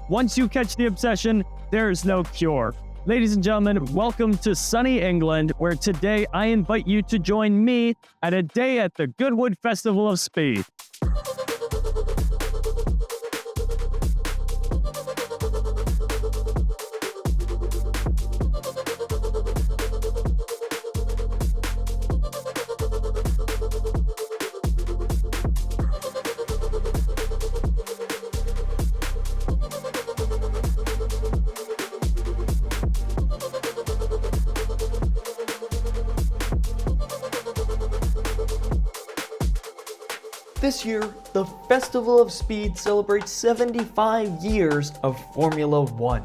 Once you catch the obsession, there's no cure. Ladies and gentlemen, welcome to sunny England, where today I invite you to join me at a day at the Goodwood Festival of Speed. This year, the Festival of Speed celebrates 75 years of Formula One.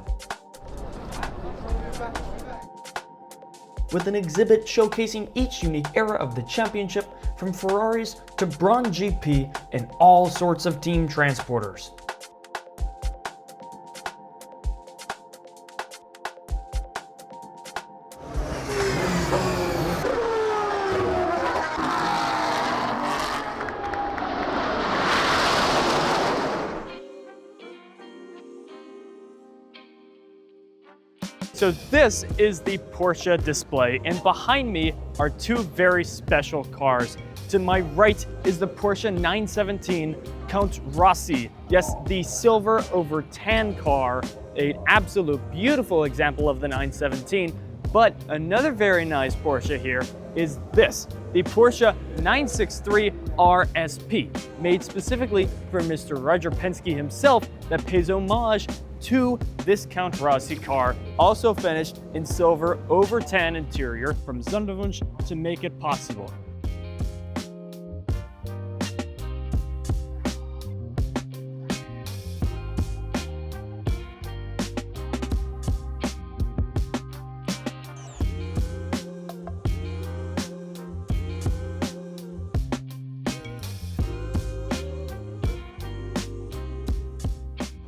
With an exhibit showcasing each unique era of the championship, from Ferraris to Braun GP and all sorts of team transporters. So this is the Porsche display, and behind me are two very special cars. To my right is the Porsche 917 Count Rossi. Yes, the silver over tan car, an absolute beautiful example of the 917. But another very nice Porsche here is this, the Porsche 963 RSP, made specifically for Mr. Roger Penske himself, that pays homage to this Count Rossi car, also finished in silver over tan interior from Sonderwunsch to make it possible.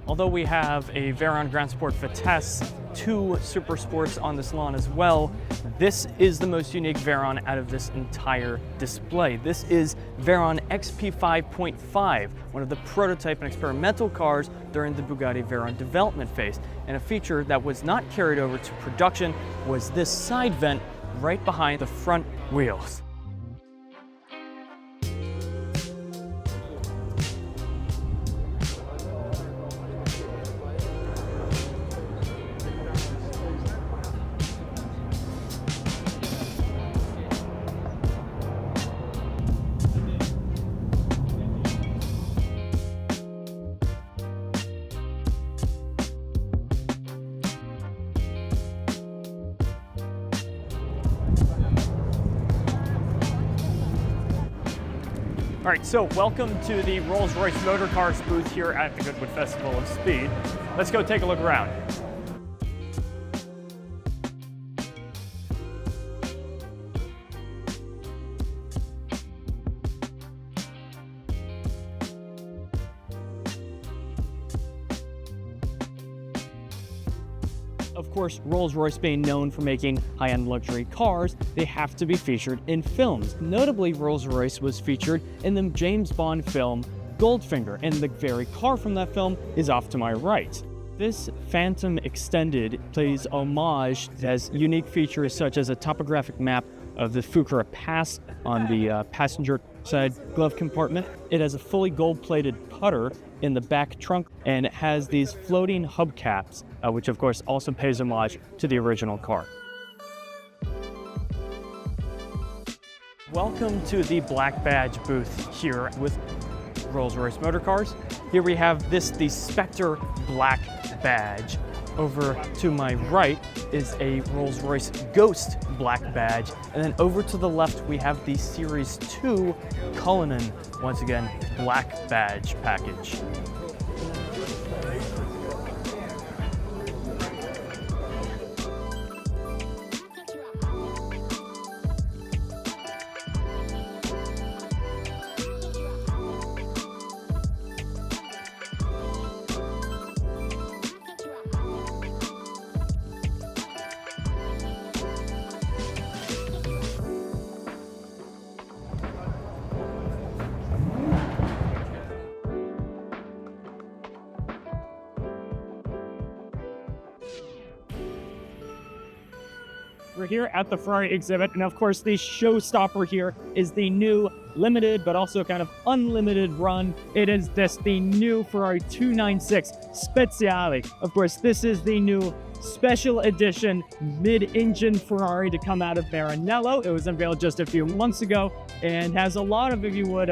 Although we have a Veyron Grand Sport Vitesse, two Super Sports on this lawn as well, this is the most unique Veyron out of this entire display. This is Veyron XP 5.5, one of the prototype and experimental cars during the Bugatti Veyron development phase. And a feature that was not carried over to production was this side vent right behind the front wheels. All right, so welcome to the Rolls-Royce Motor Cars booth here at the Goodwood Festival of Speed. Let's go take a look around. Of course, Rolls-Royce being known for making high-end luxury cars, they have to be featured in films. Notably, Rolls-Royce was featured in the James Bond film Goldfinger, and the very car from that film is off to my right. This Phantom Extended plays homage, as unique features such as a topographic map of the Fukura Pass on the passenger side glove compartment. It has a fully gold-plated putter in the back trunk, and it has these floating hubcaps, which of course also pays homage to the original car. Welcome to the Black Badge booth here with Rolls-Royce Motor Cars. Here we have the Spectre Black Badge. Over to my right is a Rolls-Royce Ghost Black Badge, and then over to the left we have the Series 2 Cullinan, once again, Black Badge package. We're here at the Ferrari exhibit, and of course the showstopper here is the new limited but also kind of unlimited run. It is the new Ferrari 296 Speciale. Of course, this is the new special edition mid-engine Ferrari to come out of Maranello. It was unveiled just a few months ago and has a lot of, if you would,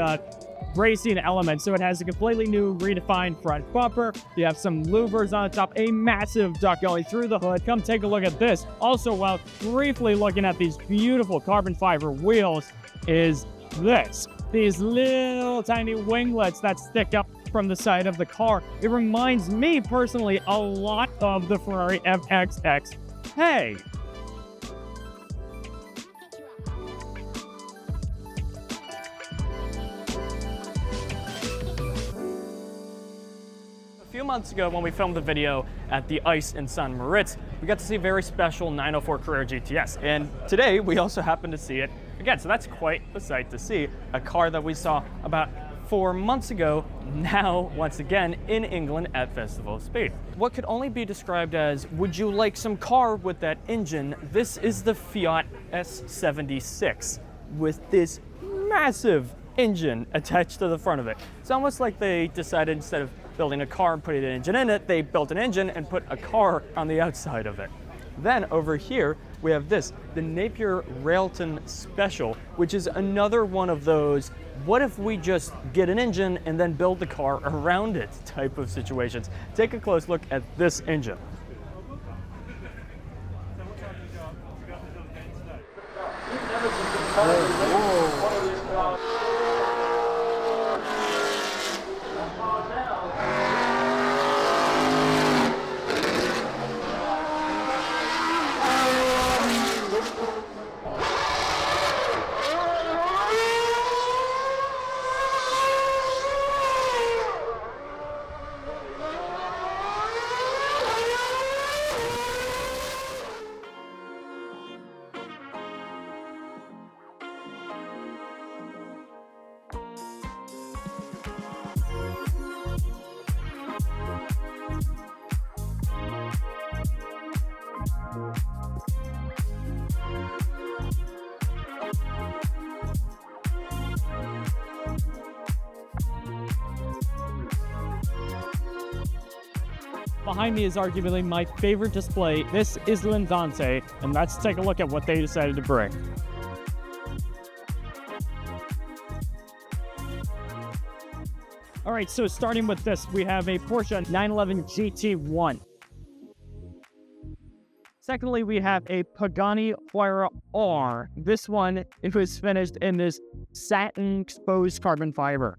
racing elements. So it has a completely new redefined front bumper. You have some louvers on the top, a massive duct going through the hood. Come take a look at this. Also, while briefly looking at these beautiful carbon fiber wheels, is these little tiny winglets that stick up from the side of the car. It reminds me personally a lot of the Ferrari FXX. Hey! A few months ago, when we filmed the video at the ICE in St. Moritz, we got to see a very special 904 Carrera GTS. And today, we also happen to see it again. So that's quite a sight to see. A car that we saw about 4 months ago, now once again in England at Festival of Speed. What could only be described as, would you like some car with that engine? This is the Fiat S76 with this massive engine attached to the front of it. It's almost like they decided, instead of building a car and putting an engine in it, they built an engine and put a car on the outside of it. Then over here, we have this, the Napier Railton Special, which is another one of those, what if we just get an engine and then build the car around it type of situations. Take a close look at this engine. Behind me is arguably my favorite display. This is Lindante, and let's take a look at what they decided to bring. All right, so starting with this, we have a Porsche 911 GT1. Secondly, we have a Pagani Huayra R. This one, it was finished in this satin exposed carbon fiber.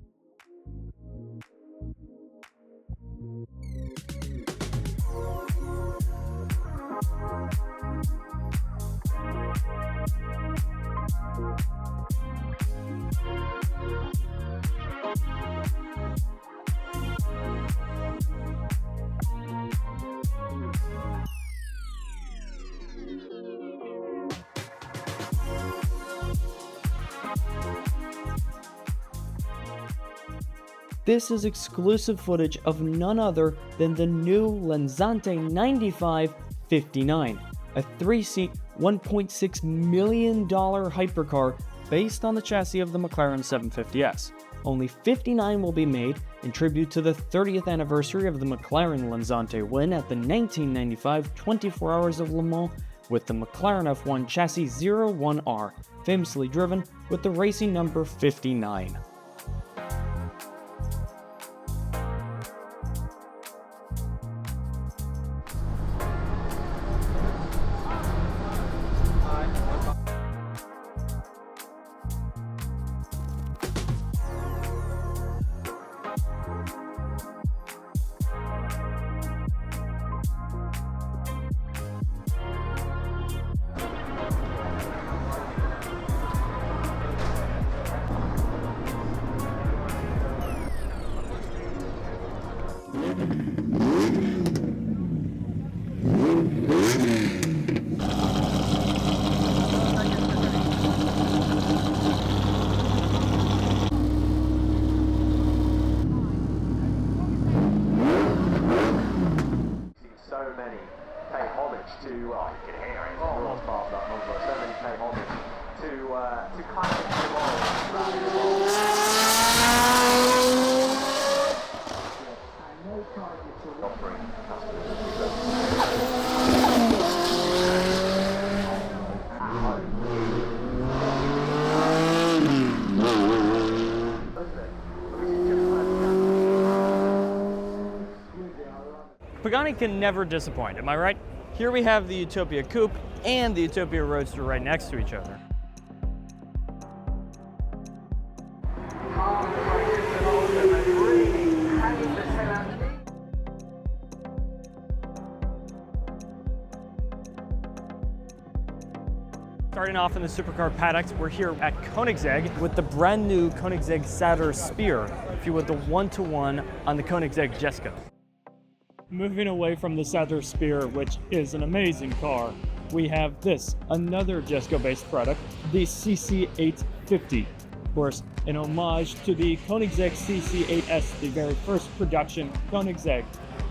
This is exclusive footage of none other than the new Lenzante 9559, a 3-seat, $1.6 million hypercar based on the chassis of the McLaren 750S. Only 59 will be made in tribute to the 30th anniversary of the McLaren Lenzante win at the 1995 24 Hours of Le Mans, with the McLaren F1 chassis 01R, famously driven with the racing number 59. So many pay homage to, you can hear it, Royal Park, that Pagani can never disappoint, am I right? Here we have the Utopia Coupe and the Utopia Roadster right next to each other. Starting off in the supercar paddocks, we're here at Koenigsegg with the brand new Koenigsegg Sadler Spear, if you would, the one-to-one on the Koenigsegg Jesko. Moving away from the Sadler Spear, which is an amazing car, we have this, another Jesko-based product, the CC850. Of course, an homage to the Koenigsegg CC8S, the very first production Koenigsegg.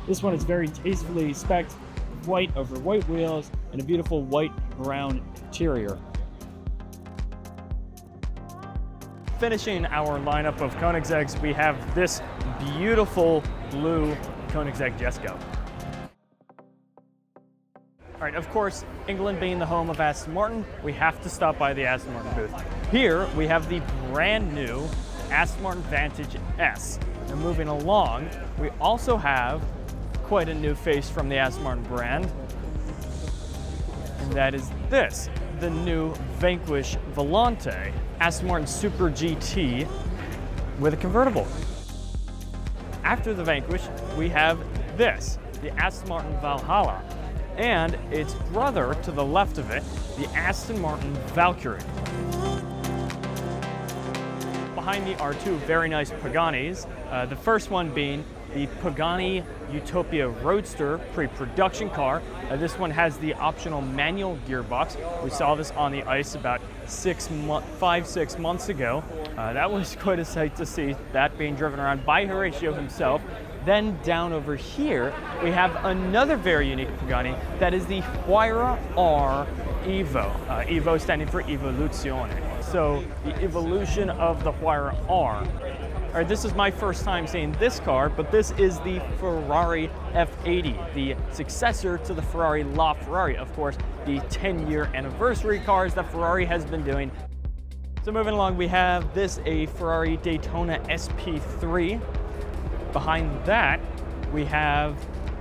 This one is very tastefully spec'd, white over white wheels, and a beautiful white-brown interior. Finishing our lineup of Koenigsegg's, we have this beautiful blue Koenigsegg Jesko. All right, of course, England being the home of Aston Martin, we have to stop by the Aston Martin booth. Here, we have the brand new Aston Martin Vantage S. And moving along, we also have quite a new face from the Aston Martin brand, and that is this, the new Vanquish Volante, Aston Martin Super GT with a convertible. After the Vanquish, we have this, the Aston Martin Valhalla, and its brother to the left of it, the Aston Martin Valkyrie. Behind me are two very nice Paganis, the first one being the Pagani Utopia Roadster pre-production car. This one has the optional manual gearbox. We saw this on the ice about 5-6 months ago. That was quite a sight to see, that being driven around by Horatio himself. Then down over here, we have another very unique Pagani, that is the Huayra R Evo. Evo standing for Evoluzione. So the evolution of the Huayra R. All right, this is my first time seeing this car, but this is the Ferrari F80, the successor to the Ferrari LaFerrari, of course, the 10-year anniversary cars that Ferrari has been doing. So moving along, we have this, a Ferrari Daytona SP3. Behind that, we have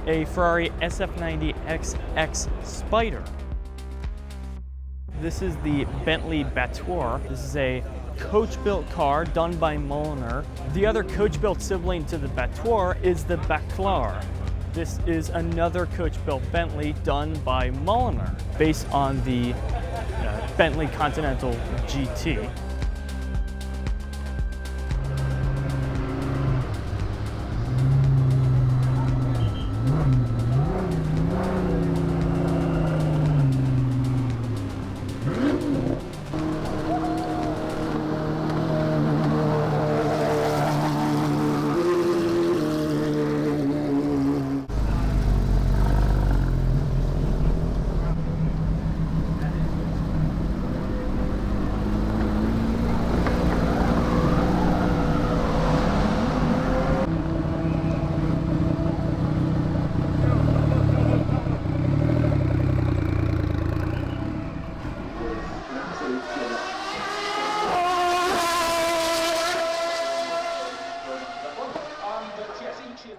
a Ferrari SF90XX Spider. This is the Bentley Battoir. This is a coach-built car done by Mulliner. The other coach-built sibling to the Battoir is the Baclar. This is another coach-built Bentley done by Mulliner, based on the Bentley Continental GT.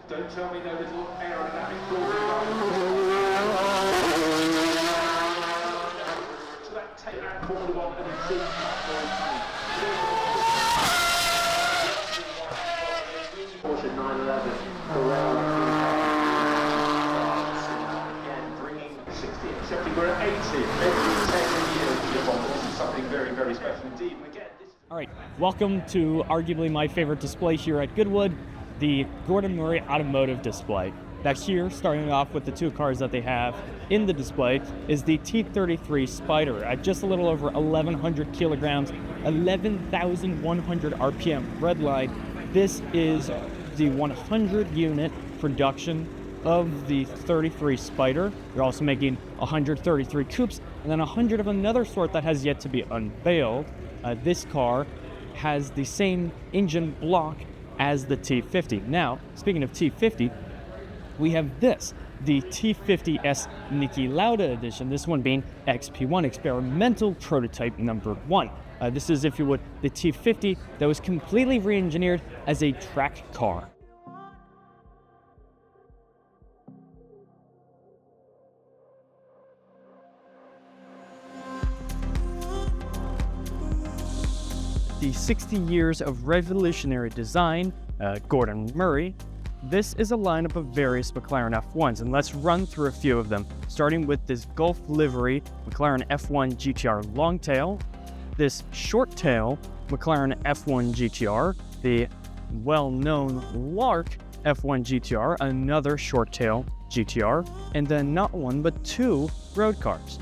Don't tell me no little aerodynamic so that take that corner one and then see Porsche 911 again bringing 60 except we're at 80 every 10 years. This is something very, very special indeed. And again, all right, welcome to arguably my favorite display here at Goodwood, the Gordon Murray Automotive display. Now here, starting off with the two cars that they have in the display, is the T33 Spider at just a little over 1,100 kilograms, 11,100 RPM redline. This is the 100 unit production of the 33 Spider. They're also making 133 coupes, and then 100 of another sort that has yet to be unveiled. This car has the same engine block as the T50. Now, speaking of T50, we have this, the T50S Niki Lauda edition, this one being XP1, experimental prototype number 1. This is, if you would, the T50 that was completely re-engineered as a track car. The 60 years of revolutionary design, Gordon Murray. This is a lineup of various McLaren F1s, and let's run through a few of them, starting with this Gulf livery McLaren F1 GTR Longtail, this short tail McLaren F1 GTR, the well-known Lark F1 GTR, another short tail GTR, and then not one but two road cars.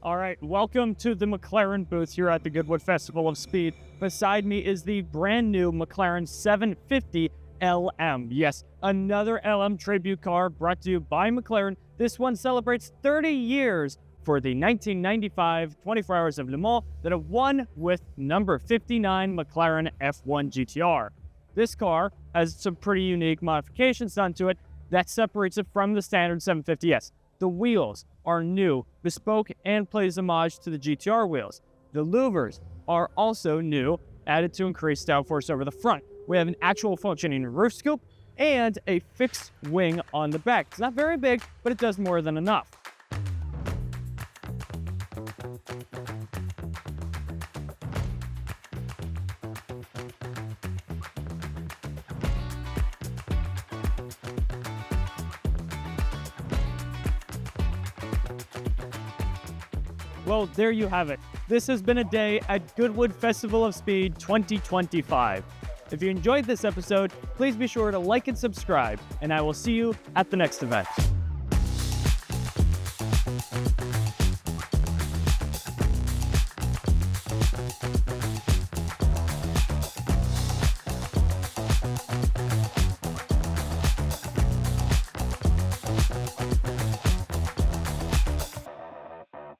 All right, welcome to the McLaren booth here at the Goodwood Festival of Speed. Beside me is the brand new McLaren 750 LM. Yes, another LM tribute car brought to you by McLaren. This one celebrates 30 years for the 1995 24 Hours of Le Mans that have won with number 59 McLaren F1 GTR. This car has some pretty unique modifications done to it that separates it from the standard 750S. The wheels are new, bespoke, and plays homage to the GTR wheels. The louvers are also new, added to increase downforce over the front. We have an actual functioning roof scoop and a fixed wing on the back. It's not very big, but it does more than enough. Well, there you have it. This has been a day at Goodwood Festival of Speed 2025. If you enjoyed this episode, please be sure to like and subscribe, and I will see you at the next event.